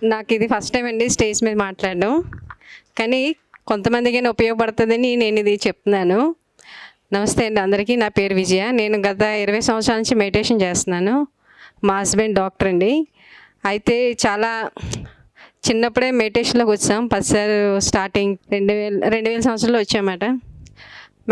నాకు ఇది first time అండి స్టేజ్ మీద మాట్లాడడం. కానీ కొంతమందికైనా ఉపయోగపడుతుందని నేను ఇది చెప్తున్నాను. నమస్తే అండి అందరికీ. నా పేరు విజయ. నేను గత 20 సంవత్సరాల నుంచి మెడిటేషన్ చేస్తున్నాను. మా హస్బెండ్ డాక్టర్ అండి. అయితే చాలా చిన్నప్పుడే మెడిటేషన్లోకి వచ్చాం. 10 సార్లు స్టార్టింగ్ 2000 సంవత్సరంలో వచ్చామన్నమాట.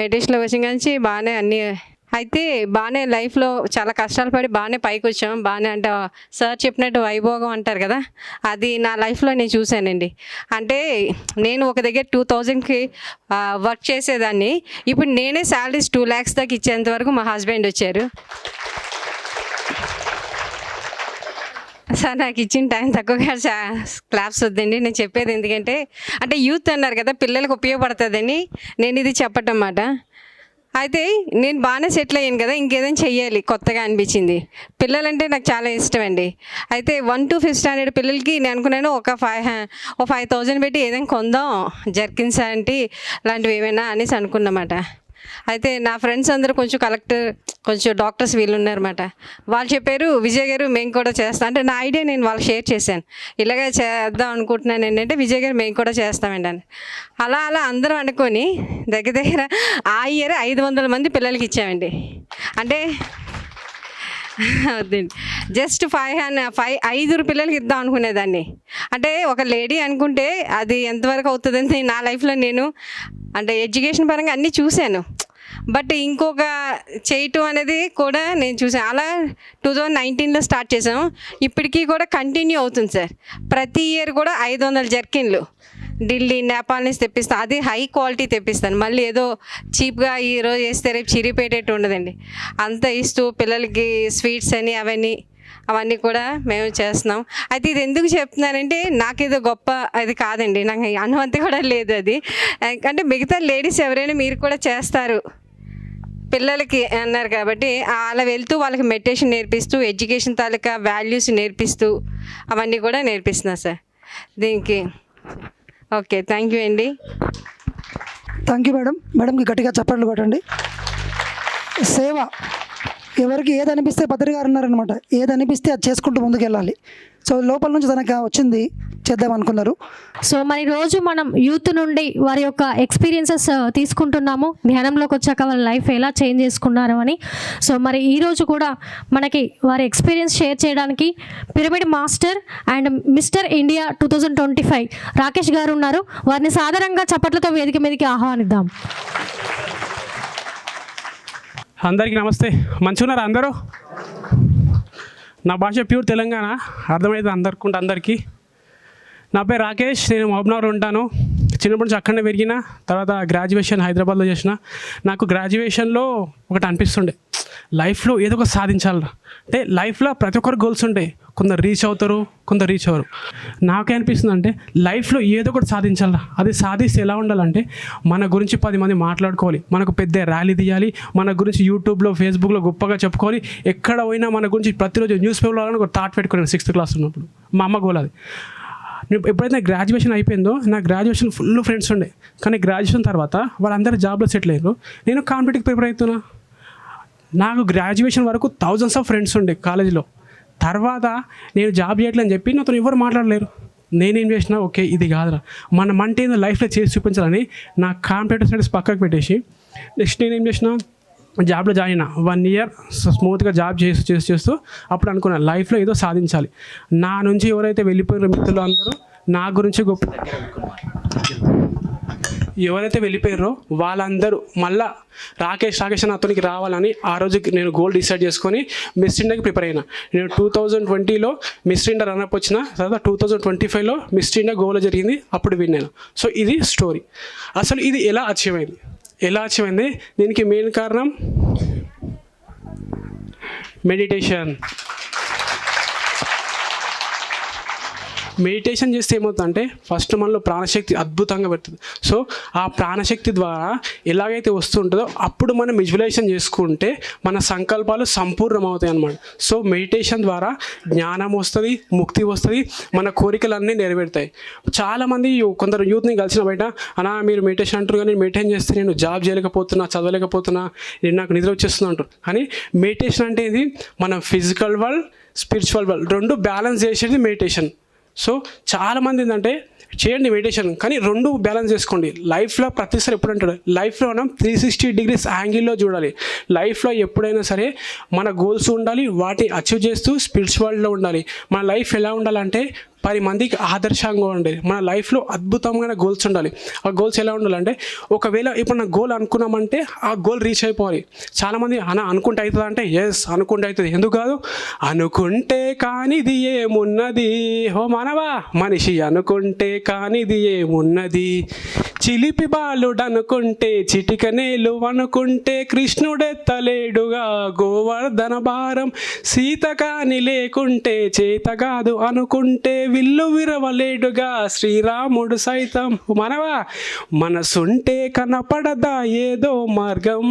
మెడిటేషన్లోకి వచ్చిన నుంచి బాగానే అన్నీ అయితే బాగానే లైఫ్లో చాలా కష్టాలు పడి బాగానే పైకి వచ్చాం. బాగానే అంటే సార్ చెప్పినట్టు వైభోగం అంటారు కదా, అది నా లైఫ్లో నేను చూశానండి. అంటే నేను ఒక దగ్గర 2000కి వర్క్ చేసేదాన్ని. ఇప్పుడు నేనే శాలరీస్ 2 lakhs దాకా ఇచ్చేంత వరకు మా హస్బెండ్ వచ్చారు. సార్ నాకు ఇచ్చిన టైం తక్కువగా క్లాప్స్ వద్దండి. నేను చెప్పేది ఎందుకంటే అంటే యూత్ అన్నారు కదా, పిల్లలకు ఉపయోగపడుతుందని నేను ఇది చెప్పటం అన్నమాట. అయితే నేను బాగానే సెటిల్ అయ్యాను కదా, ఇంకేదైనా చెయ్యాలి కొత్తగా అనిపించింది. పిల్లలంటే నాకు చాలా ఇష్టం అండి. అయితే 1 to 5th standard పిల్లలకి నేను అనుకున్నాను ఒక 5,000 పెట్టి ఏదైనా కొందాం, జర్కిన్స్ అంటే లాంటివి ఏమైనా అనేసి అనుకున్నమాట. అయితే నా ఫ్రెండ్స్ అందరూ కొంచెం కలెక్టర్, కొంచెం డాక్టర్స్ వీళ్ళు ఉన్నారన్నమాట. వాళ్ళు చెప్పారు, విజయ్ గారు మేము కూడా చేస్తాం అంటే నా ఐడియా నేను వాళ్ళకి షేర్ చేశాను. ఇలాగే చేద్దాం అనుకుంటున్నాను ఏంటంటే, విజయ్ గారు మేము కూడా చేస్తామండి అని. అలా అందరం అనుకొని దగ్గర ఆ ఇయర్ 500 మంది పిల్లలకి ఇచ్చామండి. అంటే వద్దండి, జస్ట్ 5 పిల్లలకి ఇద్దాం అనుకునేదాన్ని. అంటే ఒక లేడీ అనుకుంటే అది ఎంతవరకు అవుతుందని నా లైఫ్లో నేను అంటే ఎడ్యుకేషన్ పరంగా అన్నీ చూశాను. బట్ ఇంకొక చేయటం అనేది కూడా నేను చూసాను. అలా 2019లో స్టార్ట్ చేసాం. ఇప్పటికీ కూడా కంటిన్యూ అవుతుంది సార్. ప్రతి ఇయర్ కూడా 500 జర్కిన్లు ఢిల్లీ, నేపాల్ నుంచి తెప్పిస్తాను. అది హై క్వాలిటీ తెప్పిస్తాను. మళ్ళీ ఏదో చీప్గా ఈరోజు వేస్తే రేపు చిరిగిపోయేటట్టు ఉండదండి. అంత ఇస్తూ పిల్లలకి స్వీట్స్ అని అవన్నీ కూడా మేము చేస్తున్నాం. అయితే ఇది ఎందుకు చెప్తున్నానంటే నాకేదో గొప్ప అది కాదండి, నాకు అనుమతి కూడా లేదు అది. అంటే మిగతా లేడీస్ ఎవరైనా మీరు కూడా చేస్తారు పిల్లలకి అన్నారు కాబట్టి అలా వెళ్తూ వాళ్ళకి మెడిటేషన్ నేర్పిస్తూ, ఎడ్యుకేషన్ తాలూకా వాల్యూస్ నేర్పిస్తూ అవన్నీ కూడా నేర్పిస్తున్నా సార్ దీనికి. ఓకే, థ్యాంక్ యూ అండి. Thank you madam. మేడంకి గట్టిగా చప్పట్లు కొట్టండి. సేవ ఎవరికి ఏది అనిపిస్తే పత్రి గారు అన్నారనమాట, ఏది అనిపిస్తే అది చేసుకుంటూ ముందుకు వెళ్ళాలి. సో లోపల నుంచి తనకు వచ్చింది చేద్దాం అనుకున్నారు. సో మరి రోజు మనం యూత్ నుండి వారి యొక్క ఎక్స్పీరియన్సెస్ తీసుకుంటున్నాము, ధ్యానంలోకి వచ్చాక వాళ్ళ లైఫ్ ఎలా చేంజ్ చేసుకున్నారు అని. సో మరి ఈరోజు కూడా మనకి వారి ఎక్స్పీరియన్స్ షేర్ చేయడానికి pyramid master and mister India 2025 Rakesh గారు ఉన్నారు. వారిని సాధారణంగా చప్పట్లతో వేదిక మీదకి ఆహ్వానిద్దాం. అందరికీ నమస్తే. మంచిగున్నారా అందరూ? నా భాష ప్యూర్ తెలంగాణ, అర్థమైతే అందరికీ. నా పేరు రాకేష్. నేను మహబూబ్నగర్ ఉంటాను. చిన్నప్పటి నుంచి అక్కడనే పెరిగిన. తర్వాత గ్రాడ్యుయేషన్ హైదరాబాద్లో చేసిన. నాకు గ్రాడ్యుయేషన్లో ఒకటి అనిపిస్తుండే, లైఫ్లో ఏదో ఒక సాధించాలి. అంటే లైఫ్లో ప్రతి ఒక్కరు గోల్స్ ఉంటాయి. కొందరు రీచ్ అవుతారు, కొందరు రీచ్ అవ్వరు. నాకే అనిపిస్తుంది అంటే లైఫ్లో ఏదో ఒకటి సాధించాలి. అది సాధిస్తే ఎలా ఉండాలంటే మన గురించి 10 మంది మాట్లాడుకోవాలి, మనకు పెద్ద ర్యాలీ తీయాలి, మన గురించి యూట్యూబ్లో, ఫేస్బుక్లో గొప్పగా చెప్పుకోవాలి. ఎక్కడ పోయినా మన గురించి ప్రతిరోజు న్యూస్ పేపర్లో ఒక థాట్ పెట్టుకున్నాను 6th క్లాస్ ఉన్నప్పుడు. మా అమ్మ గోల్ అది. ఎప్పుడైతే గ్రాడ్యుయేషన్ అయిపోయిందో, నా గ్రాడ్యుయేషన్ ఫుల్ ఫ్రెండ్స్ ఉండే. కానీ గ్రాడ్యుయేషన్ తర్వాత వాళ్ళందరూ జాబ్లో సెటిల్ అయ్యారు. నేను కాంపిటేటివ్ ప్రిపేర్ అవుతున్నా. నాకు గ్రాడ్యుయేషన్ వరకు థౌజండ్స్ ఆఫ్ ఫ్రెండ్స్ ఉండే కాలేజీలో. తర్వాత నేను జాబ్ చేయట్లేని చెప్పి నాతో ఎవరు మాట్లాడలేరు. నేనేం చేసినా, ఓకే ఇది కాదురా, మనం అంటే ఏదో లైఫ్లో చేసి చూపించాలని నా కాంపిటేటివ్ స్టడీస్ పక్కకు పెట్టేసి నెక్స్ట్ నేనేం చేసిన, జాబ్లో జాయిన్ అయినా. 1 year స్మూత్గా జాబ్ చేస్తూ అప్పుడు అనుకున్నాను లైఫ్లో ఏదో సాధించాలి. నా నుంచి ఎవరైతే వెళ్ళిపోయిన మిత్రులు అందరూ నా గురించి ఎవరైతే వెళ్ళిపోయారో వాళ్ళందరూ మళ్ళీ రాకేష్ అని అతనికి రావాలని ఆ రోజు నేను గోల్ డిసైడ్ చేసుకొని మిస్ ఇండియాకి ప్రిపేర్ అయినా. నేను 2020లో మిస్ ఇండియా రన్అప్ వచ్చిన. తర్వాత 2025లో మిస్ ఇండియా గోల్ జరిగింది, అప్పుడు విన్ అయినా. సో ఇది స్టోరీ. అసలు ఇది ఎలా అచీవ్ అయింది దీనికి మెయిన్ కారణం మెడిటేషన్ చేస్తే ఏమవుతుందంటే ఫస్ట్ మనలో ప్రాణశక్తి అద్భుతంగా పెడుతుంది. సో ఆ ప్రాణశక్తి ద్వారా ఎలాగైతే వస్తుంటుందో అప్పుడు మనం విజువలైజేషన్ చేసుకుంటే మన సంకల్పాలు సంపూర్ణమవుతాయి అన్నమాట. సో మెడిటేషన్ ద్వారా జ్ఞానం వస్తుంది, ముక్తి వస్తుంది, మన కోరికలన్నీ నెరవేరుతాయి. చాలామంది కొందరు యూత్ని కలిసిన బయట, అన్నా మీరు మెడిటేషన్ అంటారు కానీ మెడిటేషన్ చేస్తే నేను జాబ్ చేయలేకపోతున్నా, చదవలేకపోతున్నా, నేను నాకు నిద్ర వచ్చేస్తున్నా అంటారు. కానీ మెడిటేషన్ అంటే ఇది మన ఫిజికల్ వరల్డ్, స్పిరిచువల్ వరల్డ్ రెండు బ్యాలెన్స్ చేసేది మెడిటేషన్. సో చాలామంది ఏంటంటే చేయండి మెడిటేషన్, కానీ రెండు బ్యాలెన్స్ చేసుకోండి. లైఫ్లో ప్రతిసారి ఎప్పుడు అంటాడు, లైఫ్లో మనం 360 degrees యాంగిల్లో చూడాలి. లైఫ్లో ఎప్పుడైనా సరే మన గోల్స్ ఉండాలి, వాటిని అచీవ్ చేస్తూ స్పిరిచువల్లో ఉండాలి. మన లైఫ్ ఎలా ఉండాలంటే 10 మందికి ఆదర్శంగా ఉండాలి. మన లైఫ్లో అద్భుతమైన గోల్స్ ఉండాలి. ఆ గోల్స్ ఎలా ఉండాలంటే, ఒకవేళ ఇప్పుడు నా గోల్ అనుకున్నామంటే ఆ గోల్ రీచ్ అయిపోవాలి. చాలామంది అనుకుంటే అవుతుందా అంటే, ఎస్ అనుకుంటే అవుతుంది. ఎందుకు కాదు? అనుకుంటే కానిది ఏమున్నది, హో మానవా మనిషి అనుకుంటే కానిది ఏమున్నది, చిలిపి బాలుడు అనుకుంటే చిటికనేలు అనుకుంటే కృష్ణుడెత్తలేడుగా గోవర్ధన భారం, సీత కాని లేకుంటే చేత కాదు అనుకుంటే విల్లు విరవలేడుగా శ్రీరాముడు సైతం. మనవా మనసుంటే కనపడదా ఏదో మార్గం,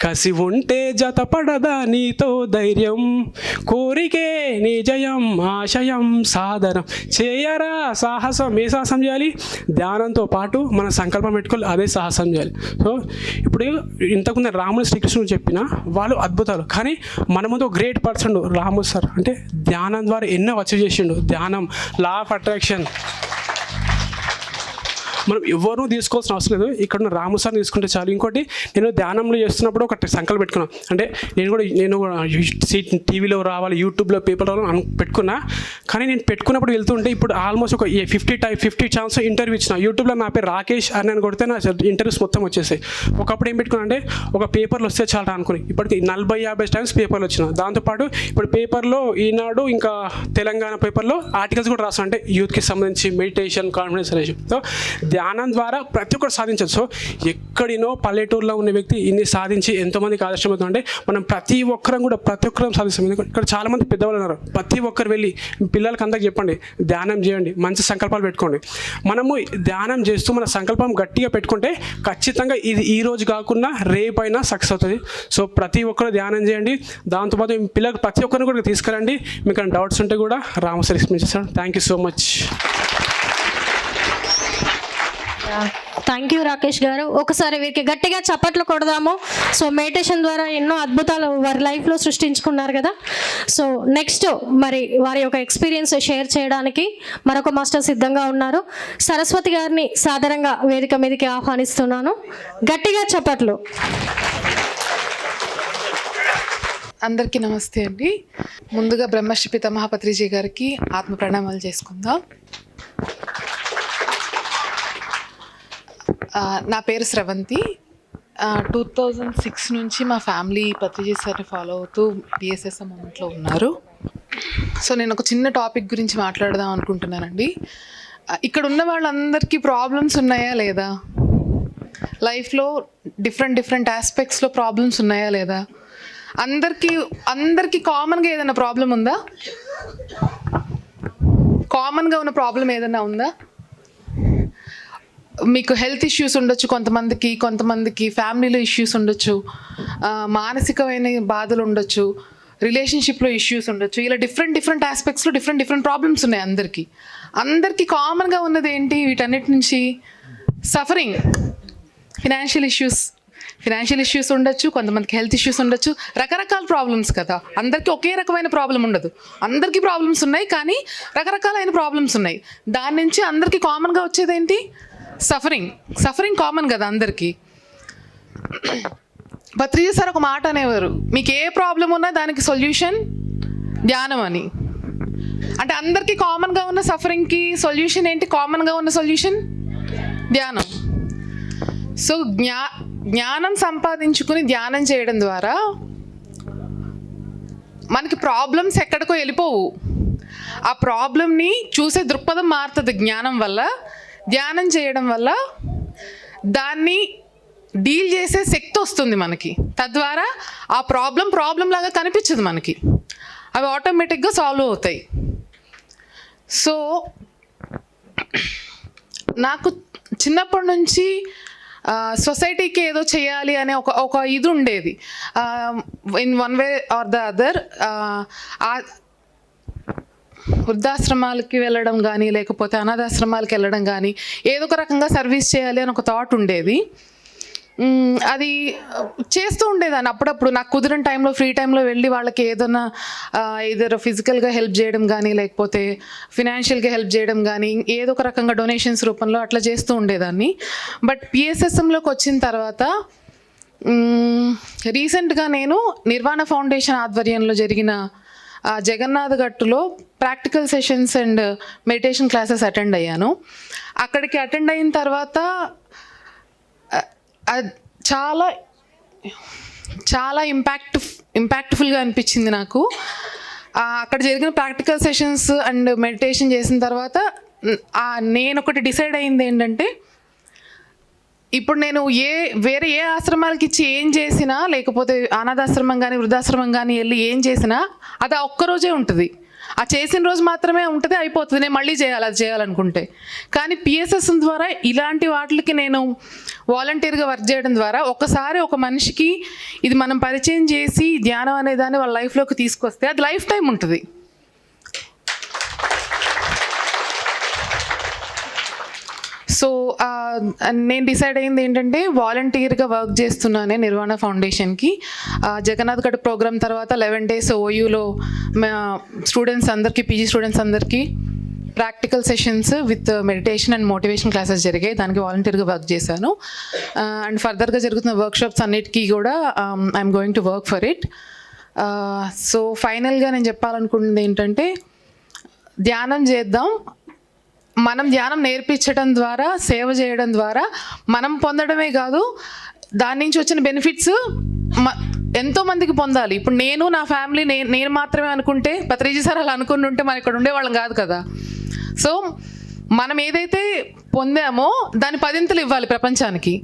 కసి ఉంటే జతపడదా నీతో ధైర్యం, కోరికే నిజయం ఆశయం సాధనం చేయరా సాహసం. ఏ సాహసం చేయాలి? ధ్యానంతో పాటు మన సంకల్పం పెట్టుకోవాలి, అదే సాహసం చేయాలి. సో ఇప్పుడు ఇంతకుముందు రాముడు శ్రీకృష్ణుడు చెప్పిన వాళ్ళు అద్భుతాలు, కానీ మన ముందు గ్రేట్ పర్సన్ రాము సార్ అంటే ధ్యానం ద్వారా ఎన్నో అచీవ్ చేసిండు. ధ్యానం, లా ఆఫ్ అట్రాక్షన్, మనం ఎవరూ తీసుకోవాల్సిన అవసరం లేదు. ఇక్కడ ఉన్న రాము సార్ తీసుకుంటే చాలు. ఇంకోటి, నేను ధ్యానంలో చేస్తున్నప్పుడు ఒక సంకల్పం పెట్టుకున్నాను. అంటే నేను టీవీలో రావాలి, యూట్యూబ్లో, పేపర్లో పెట్టుకున్నా. కానీ నేను పెట్టుకున్నప్పుడు వెళ్తుంటే ఇప్పుడు ఆల్మోస్ట్ ఒక 50 ఛాన్స్ ఇంటర్వ్యూ ఇచ్చిన. యూట్యూబ్లో నా పేరు రాకేష్ అని నేను కొడితే నా ఇంటర్వ్యూస్ మొత్తం వచ్చేసాయి. ఒకప్పుడు ఏం పెట్టుకున్నా అంటే ఒక పేపర్లో వస్తే చాలా అనుకుని, ఇప్పటికి 40-50 టైమ్స్ పేపర్లు వచ్చిన. దాంతోపాటు ఇప్పుడు పేపర్లో ఈనాడు ఇంకా తెలంగాణ పేపర్లో ఆర్టికల్స్ కూడా రాస్తాను. అంటే యూత్కి సంబంధించి మెడిటేషన్, కాన్ఫిడెన్స్ అనేసి. సో ధ్యానం ద్వారా ప్రతి ఒక్కరు సాధించవచ్చు. సో ఎక్కడినో పల్లెటూరులో ఉన్న వ్యక్తి ఇన్ని సాధించి ఎంతోమందికి ఆదర్శమవుతుందంటే మనం ప్రతి ఒక్కరం సాధిస్తాం. ఎందుకంటే ఇక్కడ చాలామంది పెద్దవాళ్ళు ఉన్నారు. ప్రతి ఒక్కరు వెళ్ళి పిల్లలకి అందరికి చెప్పండి, ధ్యానం చేయండి, మంచి సంకల్పాలు పెట్టుకోండి. మనము ధ్యానం చేస్తూ మన సంకల్పం గట్టిగా పెట్టుకుంటే ఖచ్చితంగా ఇది ఈ రోజు కాకుండా రేపైనా సక్సెస్ అవుతుంది. సో ప్రతి ఒక్కరు ధ్యానం చేయండి. దాంతోపాటు పిల్లలకు ప్రతి ఒక్కరిని కూడా తీసుకురండి. మీకు డౌట్స్ ఉంటే కూడా రాము సార్ ఎక్స్ప్లెయిన్ చేస్తాను. Thank you so much. Thank you Rakesh గారు. ఒకసారి వీరికి గట్టిగా చప్పట్లు కొడదాము. సో మెడిటేషన్ ద్వారా ఎన్నో అద్భుతాలు వారి లైఫ్లో సృష్టించుకున్నారు కదా. సో నెక్స్ట్ మరి వారి యొక్క ఎక్స్పీరియన్స్ షేర్ చేయడానికి మరొక మాస్టర్ సిద్ధంగా ఉన్నారు. సరస్వతి గారిని సాదరంగా వేదిక మీదకి ఆహ్వానిస్తున్నాను. గట్టిగా చప్పట్లు. అందరికీ నమస్తే అండి. ముందుగా బ్రహ్మశ్రీ పితామహ పత్రిజీ గారికి ఆత్మ ప్రణామాలు చేసుకుందాం. నా పేరు స్రవంతి. 2006 నుంచి మా ఫ్యామిలీ పత్రిజీ సార్ని ఫాలో అవుతూ పిఎస్ఎస్ఎం మూమెంట్లో ఉన్నారు. సో నేను ఒక చిన్న టాపిక్ గురించి మాట్లాడదాం అనుకుంటున్నానండి. ఇక్కడ ఉన్న వాళ్ళందరికీ ప్రాబ్లమ్స్ ఉన్నాయా లేదా? లైఫ్లో డిఫరెంట్ ఆస్పెక్ట్స్లో ప్రాబ్లమ్స్ ఉన్నాయా లేదా? అందరికీ కామన్గా ఏదైనా ప్రాబ్లం ఉందా? కామన్గా ఉన్న ప్రాబ్లం ఏదైనా ఉందా? మీకు హెల్త్ ఇష్యూస్ ఉండొచ్చు, కొంతమందికి ఫ్యామిలీలో ఇష్యూస్ ఉండొచ్చు, మానసికమైన బాధలు ఉండొచ్చు, రిలేషన్షిప్లో ఇష్యూస్ ఉండొచ్చు. ఇలా డిఫరెంట్ ఆస్పెక్ట్స్లో డిఫరెంట్ ప్రాబ్లమ్స్ ఉన్నాయి అందరికీ కామన్గా ఉన్నది ఏంటి? వీటన్నిటి నుంచి సఫరింగ్. ఫినాన్షియల్ ఇష్యూస్ ఉండొచ్చు, కొంతమందికి హెల్త్ ఇష్యూస్ ఉండొచ్చు, రకరకాల ప్రాబ్లమ్స్ కదా. అందరికీ ఒకే రకమైన ప్రాబ్లం ఉండదు. అందరికీ ప్రాబ్లమ్స్ ఉన్నాయి, కానీ రకరకాలైన ప్రాబ్లమ్స్ ఉన్నాయి. దాని నుంచి అందరికీ కామన్గా వచ్చేది ఏంటి? సఫరింగ్ కామన్ కదా అందరికీ. పత్రిజీ సార్ ఒక మాట అనేవారు, మీకు ఏ ప్రాబ్లం ఉన్నా దానికి సొల్యూషన్ ధ్యానం అని. అంటే అందరికీ కామన్గా ఉన్న సఫరింగ్కి సొల్యూషన్ ఏంటి? కామన్గా ఉన్న సొల్యూషన్ ధ్యానం. సో జ్ఞానం సంపాదించుకుని ధ్యానం చేయడం ద్వారా మనకి ప్రాబ్లమ్స్ ఎక్కడికో వెళ్ళిపోవు. ఆ ప్రాబ్లమ్ని చూసే దృక్పథం మారుతుంది జ్ఞానం వల్ల. ధ్యానం చేయడం వల్ల దాన్ని డీల్ చేసే శక్తి వస్తుంది మనకి. తద్వారా ఆ ప్రాబ్లం లాగా కనిపించదు మనకి, అవి ఆటోమేటిక్గా సాల్వ్ అవుతాయి. సో నాకు చిన్నప్పటి నుంచి సొసైటీకి ఏదో చేయాలి అనే ఒక ఇది ఉండేది. In one way or the other వృద్ధాశ్రమాలకి వెళ్ళడం కానీ, లేకపోతే అనాథాశ్రమాలకి వెళ్ళడం కానీ, ఏదో ఒక రకంగా సర్వీస్ చేయాలి అని ఒక థాట్ ఉండేది. అది చేస్తూ ఉండేదాన్ని అప్పుడప్పుడు నాకు కుదిరిన టైంలో ఫ్రీ టైంలో వెళ్ళి వాళ్ళకి ఏదైనా ఏదో ఫిజికల్గా హెల్ప్ చేయడం కానీ లేకపోతే ఫినాన్షియల్గా హెల్ప్ చేయడం కానీ ఏదో ఒక రకంగా డొనేషన్స్ రూపంలో అట్లా చేస్తూ ఉండేదాన్ని. బట్ పిఎస్ఎస్ఎంలోకి వచ్చిన తర్వాత రీసెంట్గా నేను నిర్వాణ ఫౌండేషన్ ఆధ్వర్యంలో జరిగిన జగన్నాథ్ గట్టులో practical sessions and meditation classes attend అయ్యాను. అక్కడికి అటెండ్ అయిన తర్వాత చాలా చాలా ఇంపాక్ట్ఫుల్గా అనిపించింది నాకు. అక్కడ జరిగిన ప్రాక్టికల్ సెషన్స్ అండ్ మెడిటేషన్ చేసిన తర్వాత నేను ఒకటి డిసైడ్ అయింది ఏంటంటే, ఇప్పుడు నేను వేరే ఏ ఆశ్రమాలకి ఇచ్చి ఏం చేసినా, లేకపోతే అనాథాశ్రమం కానీ వృద్ధాశ్రమం కానీ వెళ్ళి ఏం చేసినా అది ఆ ఒక్కరోజే ఉంటుంది. ఆ చేసిన రోజు మాత్రమే ఉంటుంది, అయిపోతుంది. నేను మళ్ళీ చేయాలి అది చేయాలనుకుంటే. కానీ పిఎస్ఎస్ ద్వారా ఇలాంటి వాటికి నేను వాలంటీర్గా వర్క్ చేయడం ద్వారా ఒకసారి ఒక మనిషికి ఇది మనం పరిచయం చేసి ధ్యానం అనే దాన్ని వాళ్ళ లైఫ్లోకి తీసుకొస్తే అది లైఫ్ టైం ఉంటుంది. సో నేను డిసైడ్ అయింది ఏంటంటే, వాలంటీర్గా వర్క్ చేస్తున్నానే నిర్వాణ ఫౌండేషన్కి. జగన్నాథ్ గఢ్ ప్రోగ్రామ్ తర్వాత 11 days ఓయూలో స్టూడెంట్స్ అందరికీ, పీజీ స్టూడెంట్స్ అందరికీ practical sessions with meditation and motivation classes జరిగాయి. దానికి వాలంటీర్గా వర్క్ చేశాను. అండ్ ఫర్దర్గా జరుగుతున్న వర్క్షాప్స్ అన్నిటికీ కూడా I'm going to work for it. So ఫైనల్గా నేను చెప్పాలనుకుంటుంది ఏంటంటే, ధ్యానం చేద్దాం. మనం ధ్యానం నేర్పించడం ద్వారా, సేవ చేయడం ద్వారా మనం పొందడమే కాదు, దాని నుంచి వచ్చిన బెనిఫిట్స్ ఎంతోమందికి పొందాలి. ఇప్పుడు నేను నా ఫ్యామిలీ నేను మాత్రమే అనుకుంటే, పత్రిజీ సార్ అలా అనుకుని ఉంటే మనం ఇక్కడ ఉండేవాళ్ళం కాదు కదా. సో మనం ఏదైతే పొందామో దాని 10ంతలు ఇవ్వాలి ప్రపంచానికి.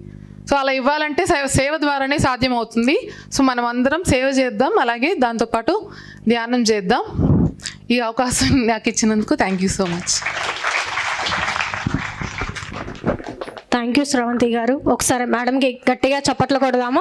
సో అలా ఇవ్వాలంటే సేవ ద్వారానే సాధ్యమవుతుంది. సో మనం అందరం సేవ చేద్దాం, అలాగే దాంతోపాటు ధ్యానం చేద్దాం. ఈ అవకాశం నాకు ఇచ్చినందుకు thank you so much. Thank you Sravanthi గారు. ఒకసారి మేడంకి గట్టిగా చప్పట్లు కొడదాము.